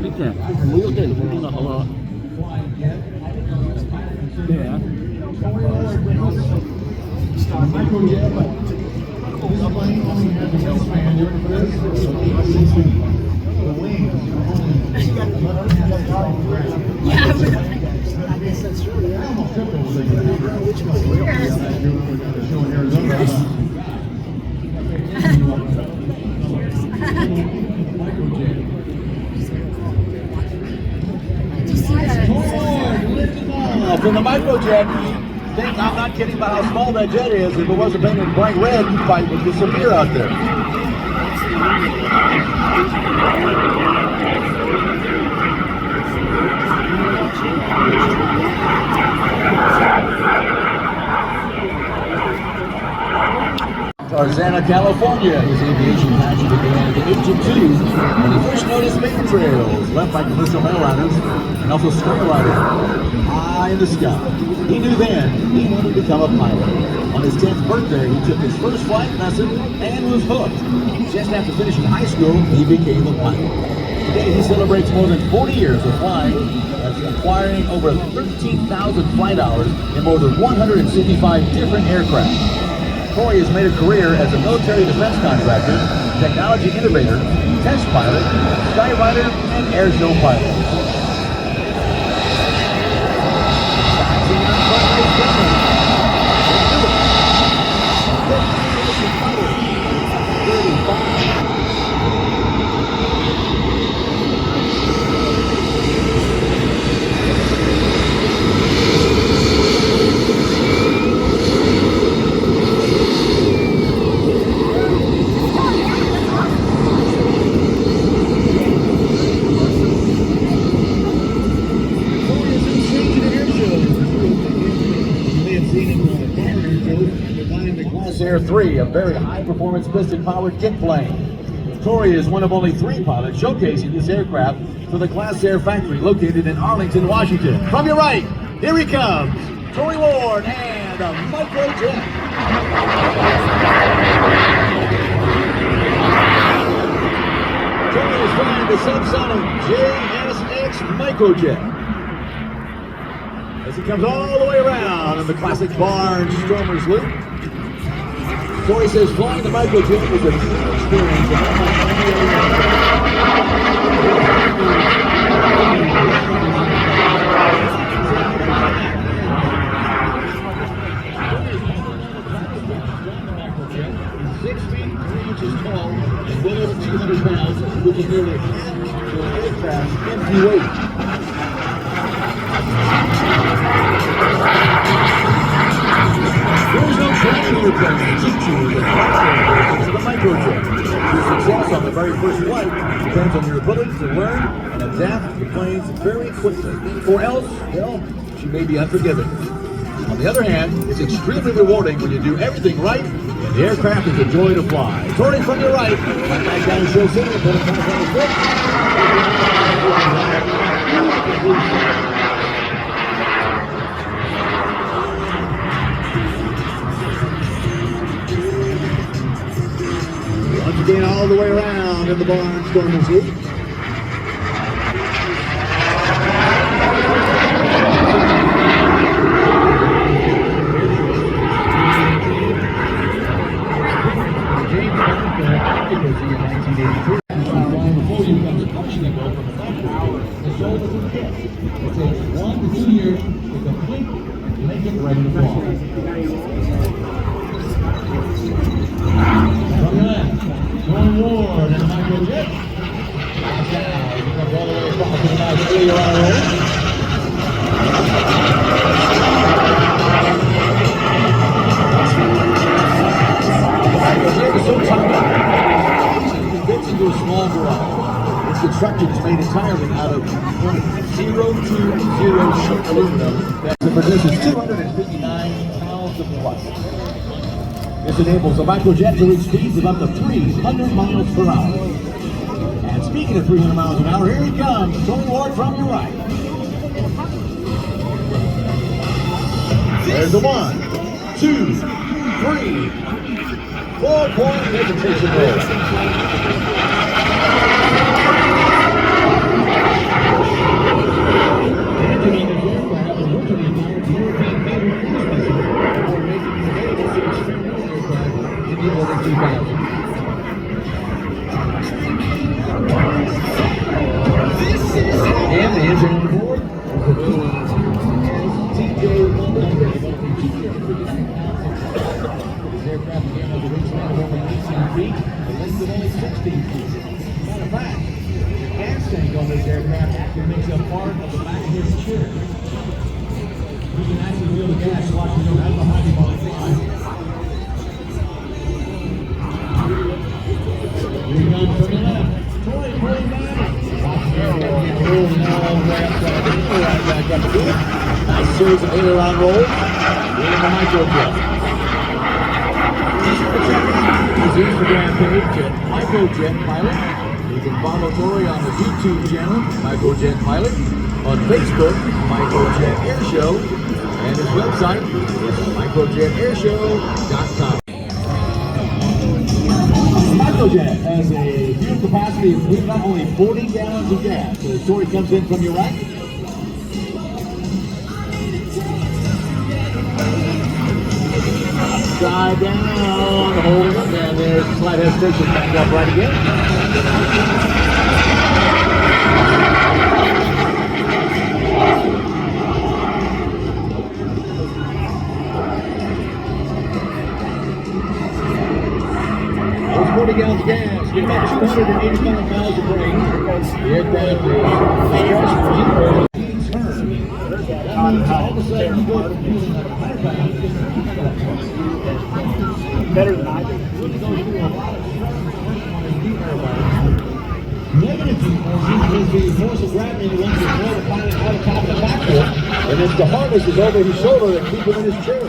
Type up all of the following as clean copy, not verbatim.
밑에 무역대 우리가 하나. 네. Microjet. This plane only has a wingspan for this. The wings I guess that's true. I almost tripped over there. Which one? Show in Arizona. Microjet. From the Microjet, I'm not kidding about how small that jet is. If it wasn't painted bright red, the fight would disappear out there. Tarzana, California. His aviation passion began at the age of 2 when he first noticed paper trails left by commercial mailliners and also skyrliners high in the sky. He knew then he wanted to become a pilot. On his 10th birthday, he took his first flight lesson and was hooked. Just after finishing high school, he became a pilot. Today, he celebrates more than 40 years of flying, acquiring over 13,000 flight hours in more than 165 different aircraft. Corey has made a career as a military defense contractor, technology innovator, test pilot, skywriter, and airshow pilot. Air 3, a very high-performance piston-powered jet plane. Corey is one of only 3 pilots showcasing this aircraft for the Class Air factory located in Arlington, Washington. From your right, here he comes, Corey Ward and a Microjet. Corey is flying the subsonic JSX Microjet as he comes all the way around in the classic Barnstormers loop. Corey says flying the Microjet was a true experience. He's 6 feet 3 inches tall and well over 200 pounds, which is nearly half the aircraft's empty weight. There's no training airplane to teach you the Microjet. Your success on the very first flight depends on your ability to learn and adapt to the planes very quickly. Or else, well, you may be unforgiving. On the other hand, it's extremely rewarding when you do everything right and the aircraft is a joy to fly. Corey, from your right, back down to Show City, once again, all the way around in the Barnstormers loop. Before you become the commissioning bill from the factory, the show doesn't get. It takes 1 to 2 years to complete and make it ready to fly. From your left, John Ward and the Microjet. Now, he comes all the way across to the nice 3-year-old roll. The Microjet is so tough. Fits into a small garage. Its construction is made entirely out of 020 sheet aluminum that produces 259 pounds of thrust. This enables the Microjet to reach speeds of up to 300 miles per hour. And speaking of 300 miles an hour, here he comes, Tony Ward from your right. There's the 1, 2, 3, 4-point hesitation roll. Matter of fact, the gas tank on this aircraft actually makes a part of the back of his chair. You can actually feel the gas washing out behind him on the fly. Here he comes from the left. Troy pulling back. Right back up to it. Nice series of aileron rolls. In the Microjet. His Instagram page at Microjet Pilot. You can follow Tori on the YouTube channel, Microjet Pilot. On Facebook, Microjet Airshow. And his website is microjetairshow.com. Microjet has a fuel capacity of only 40 gallons of gas. So the Tori comes in from your right. Side down, holding it, and there's the slight hesitation back up right again. Those 40 gallons of gas get about 285 miles of range. The aircraft is all of a sudden you go from using like 100 pounds Better than I do. Negative force is the force of gravity that runs the floor to pilot out of top of the cockpit, and it's the harness is over his shoulder that keeps him in his chair.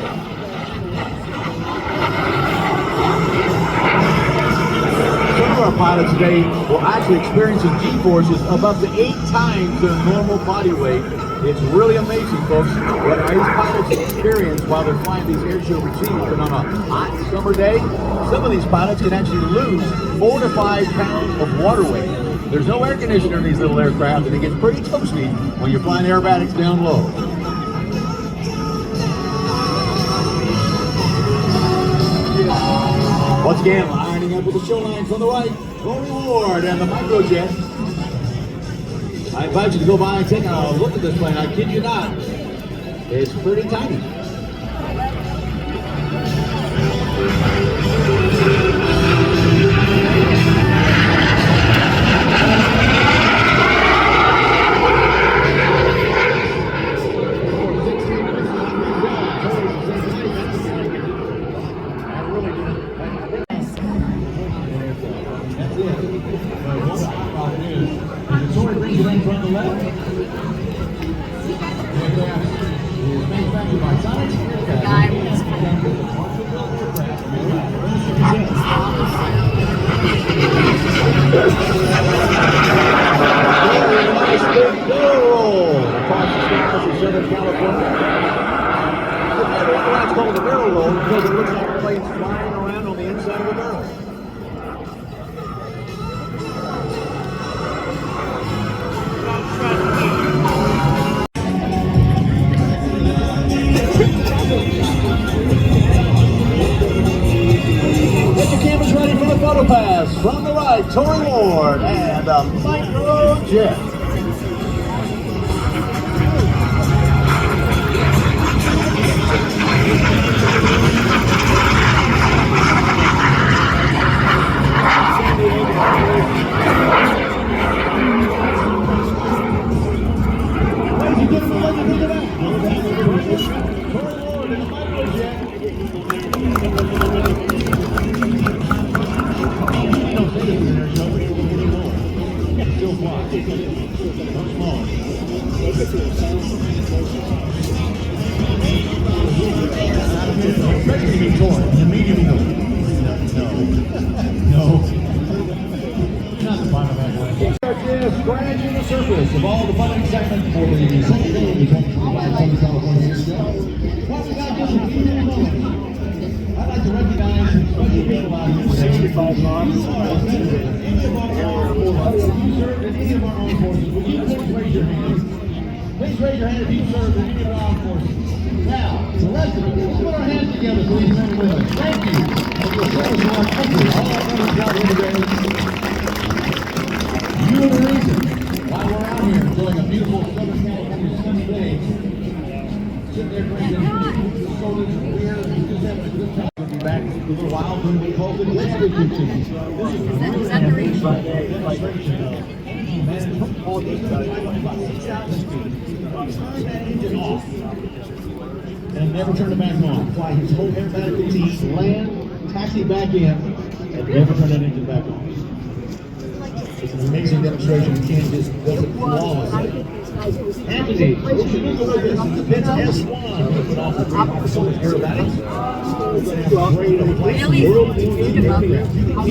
Some of our pilots today will actually experiencing G-forces of up to 8 times their normal body weight. It's really amazing, folks, what these pilots experience while they're flying these airshow routines. And on a hot summer day, some of these pilots can actually lose 4 to 5 pounds of water weight. There's no air conditioner in these little aircraft, and it gets pretty toasty when you're flying aerobatics down low. Once again, lining up with the show line from the right, Tony Ward and the Microjet. I invite you to go by and take a look at this plane. I kid you not, it's pretty tiny. From the left, is manufactured by Sonic. Nice big barrel across the skies of Southern California. That's called the barrel roll because it looks like the plane's flying around on the inside of the barrel. Photo pass from the right, Tony Ward and the Microjet. Scratching the surface of all the fun and excitement for the Southern California Airshow. Well, we got just a few minutes left. I'd like to recognize some special people out here. 65 miles. Any of our armed forces, if you served in any of our armed forces, would you please raise your hand? Please raise your hand if you served in any of our armed forces. Now, the rest of it, let's put our hands together for these men and women. Thank you for your service to our country. All our members out here today. You are the reason why we're out here enjoying a beautiful Southern California sunny day. Sitting there drinking sodas and beer and just having a good time. We'll be back in a little while when we call the next 15. This is the all these about 6,000 feet. Turn that engine off. And never turn it back on. Fly his whole aerobatic routine, land, taxi back in, and never turn that engine back on. It's an amazing demonstration. Ken just does it flawlessly. Anthony, what you look with this? It's a Pitts S1. Put off the great hypersonic aerobatics. Really? World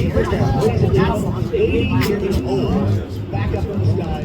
aircraft. 80 years old. Back up in the sky.